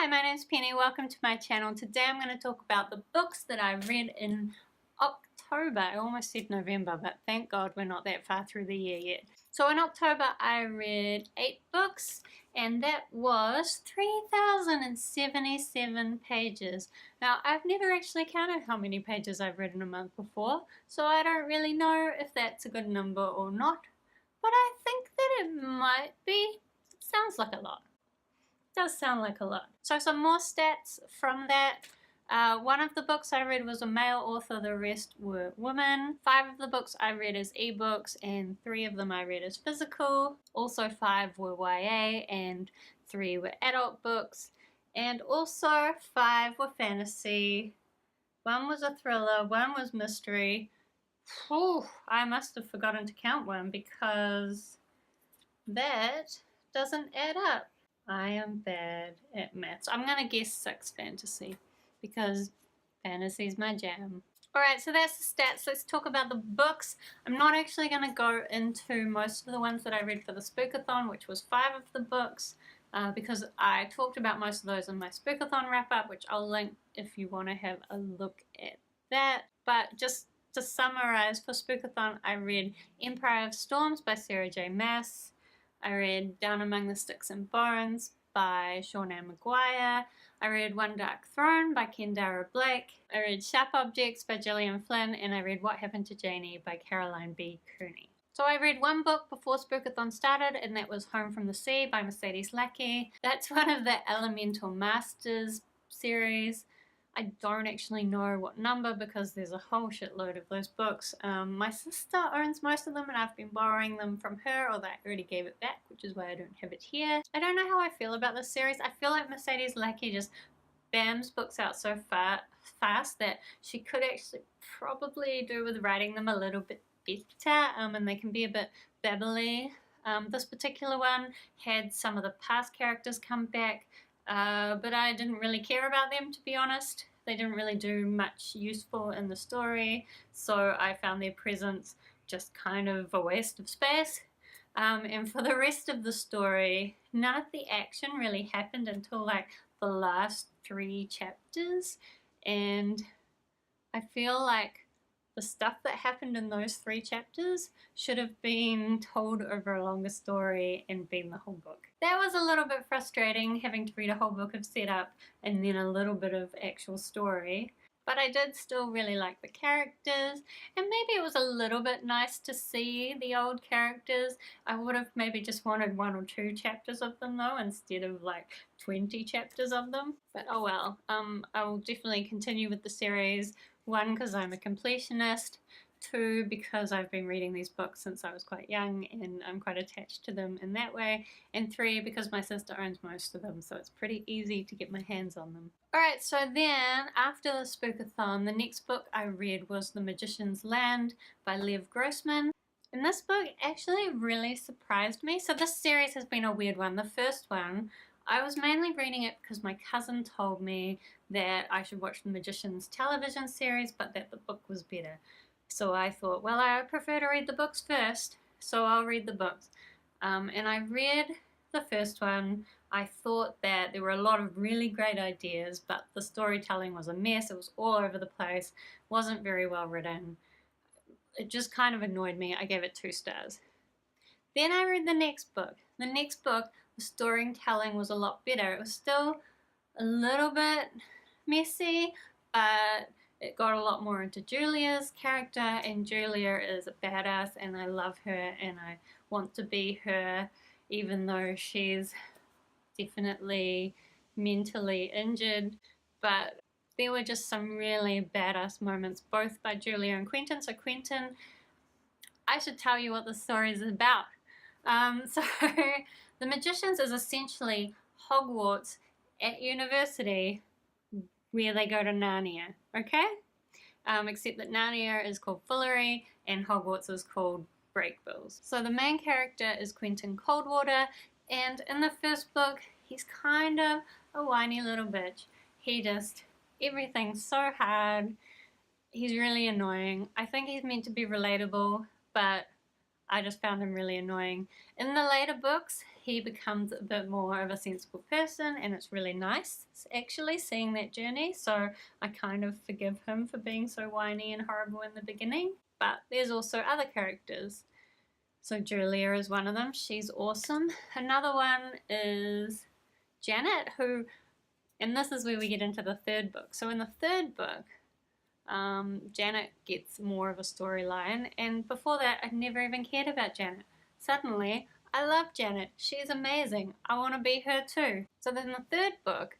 Hi, my name's Penny. Welcome to my channel. Today I'm going to talk about the books that I read in October. I almost said November, but thank God we're not that far through the year yet. So in October I read 8 books, and that was 3,077 pages. Now I've never actually counted how many pages I've read in a month before, so I don't really know if that's a good number or not, but I think that it might be. It sounds like a lot. Does sound like a lot. So some more stats from that. One of the books I read was a male author, the rest were women. 5 of the books I read as ebooks and 3 of them I read as physical. Also 5 were YA and 3 were adult books. And also 5 were fantasy. 1 was a thriller, 1 was mystery. Whew, I must have forgotten to count one because that doesn't add up. I am bad at maths. I'm gonna guess 6 fantasy because fantasy's my jam. Alright, so that's the stats. Let's talk about the books. I'm not actually gonna go into most of the ones that I read for the Spookathon, which was 5 of the books, because I talked about most of those in my Spookathon wrap-up, which I'll link if you want to have a look at that. But just to summarize, for Spookathon I read Empire of Storms by Sarah J Maas. I read Down Among the Sticks and Bones by Seanan McGuire. I read One Dark Throne by Kendara Blake. I read Sharp Objects by Gillian Flynn, and I read What Happened to Janie by Caroline B. Cooney. So I read one book before Spookathon started, and that was Home from the Sea by Mercedes Lackey. That's one of the Elemental Masters series. I don't actually know what number because there's a whole shitload of those books. My sister owns most of them and I've been borrowing them from her, although I already gave it back, which is why I don't have it here. I don't know how I feel about this series. I feel like Mercedes Lackey just bams books out so fast that she could actually probably do with writing them a little bit better, and they can be a bit babbly. This particular one had some of the past characters come back, but I didn't really care about them, to be honest. They didn't really do much useful in the story, so I found their presence just kind of a waste of space. And for the rest of the story, none of the action really happened until like the last 3 chapters, and I feel like the stuff that happened in those 3 chapters should have been told over a longer story and been the whole book. That was a little bit frustrating, having to read a whole book of setup and then a little bit of actual story. But I did still really like the characters, and maybe it was a little bit nice to see the old characters. I would have maybe just wanted 1 or 2 chapters of them though, instead of like 20 chapters of them. But oh well. I will definitely continue with the series. 1, because I'm a completionist. 2, because I've been reading these books since I was quite young and I'm quite attached to them in that way. And 3, because my sister owns most of them, so it's pretty easy to get my hands on them. Alright, so then after the Spookathon, the next book I read was The Magician's Land by Lev Grossman. And this book actually really surprised me. So this series has been a weird one. The first one, I was mainly reading it because my cousin told me that I should watch the Magician's television series, but that the book was better. So I thought, well, I prefer to read the books first, so I'll read the books. And I read the first one. I thought that there were a lot of really great ideas, but the storytelling was a mess. It was all over the place, wasn't very well written. It just kind of annoyed me. I gave it 2 stars. Then I read the next book. The next book, the storytelling was a lot better. It was still a little bit messy, but it got a lot more into Julia's character, and Julia is a badass and I love her and I want to be her, even though she's definitely mentally injured. But there were just some really badass moments both by Julia and Quentin. So Quentin, I should tell you what the story is about. So The Magicians is essentially Hogwarts at university where they go to Narnia, okay? Except that Narnia is called Fillory and Hogwarts is called Brakebills. So the main character is Quentin Coldwater, and in the first book he's kind of a whiny little bitch. Everything's so hard. He's really annoying. I think he's meant to be relatable, but I just found him really annoying. In the later books, he becomes a bit more of a sensible person, and it's really nice actually seeing that journey. So I kind of forgive him for being so whiny and horrible in the beginning. But there's also other characters. So Julia is one of them. She's awesome. Another one is Janet, who, and this is where we get into the third book. So in the third book, Janet gets more of a storyline, and before that I'd never even cared about Janet. Suddenly I love Janet. She's amazing. I want to be her too. So then the third book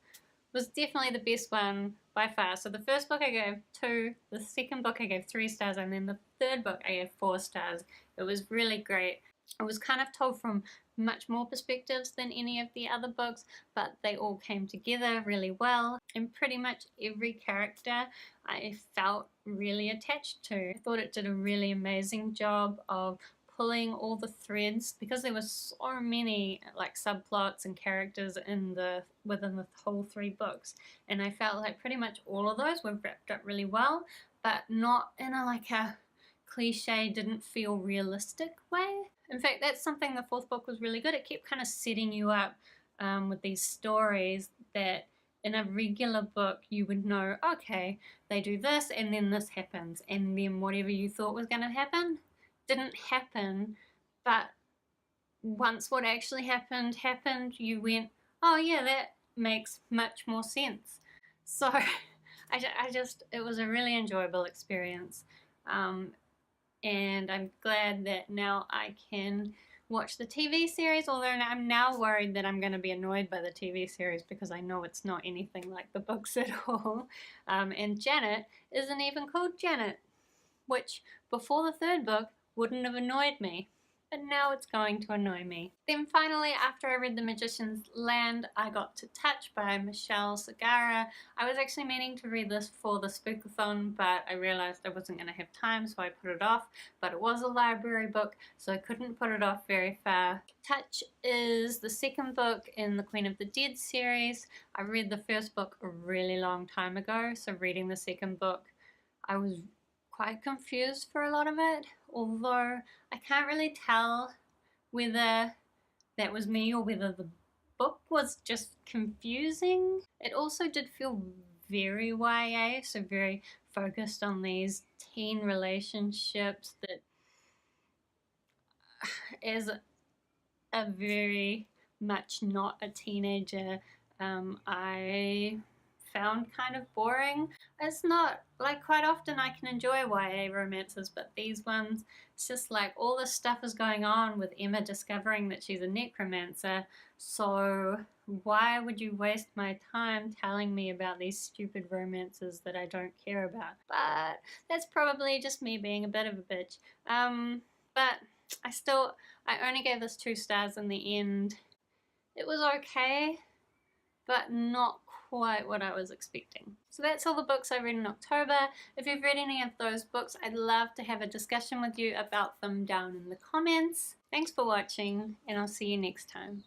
was definitely the best one by far. So the first book I gave 2, the second book I gave 3 stars, and then the third book I gave 4 stars. It was really great. It was kind of told from much more perspectives than any of the other books, but they all came together really well, and pretty much every character I felt really attached to. I thought it did a really amazing job of pulling all the threads, because there were so many like subplots and characters within the whole 3 books, and I felt like pretty much all of those were wrapped up really well, but not in a cliche, didn't feel realistic way. In fact, that's something the 4th book was really good. It kept kind of setting you up with these stories that in a regular book you would know, okay, they do this and then this happens, and then whatever you thought was going to happen didn't happen, but once what actually happened, you went, oh yeah, that makes much more sense. So it was a really enjoyable experience. And I'm glad that now I can watch the TV series, although I'm now worried that I'm going to be annoyed by the TV series because I know it's not anything like the books at all. And Janet isn't even called Janet, which before the 3rd book wouldn't have annoyed me, but now it's going to annoy me. Then finally, after I read The Magician's Land, I got to Touch by Michelle Segarra. I was actually meaning to read this for the Spookathon, but I realized I wasn't going to have time, so I put it off. But it was a library book, so I couldn't put it off very far. Touch is the 2nd book in the Queen of the Dead series. I read the 1st book a really long time ago, so reading the 2nd book, I was quite confused for a lot of it, although I can't really tell whether that was me or whether the book was just confusing. It also did feel very YA, so very focused on these teen relationships that as a very much not a teenager, I found kind of boring. It's not like, quite often I can enjoy YA romances, but these ones, it's just like all this stuff is going on with Emma discovering that she's a necromancer, so why would you waste my time telling me about these stupid romances that I don't care about? But that's probably just me being a bit of a bitch. But I only gave this 2 stars in the end. It was okay, but not quite what I was expecting. So that's all the books I read in October. If you've read any of those books, I'd love to have a discussion with you about them down in the comments. Thanks for watching, and I'll see you next time.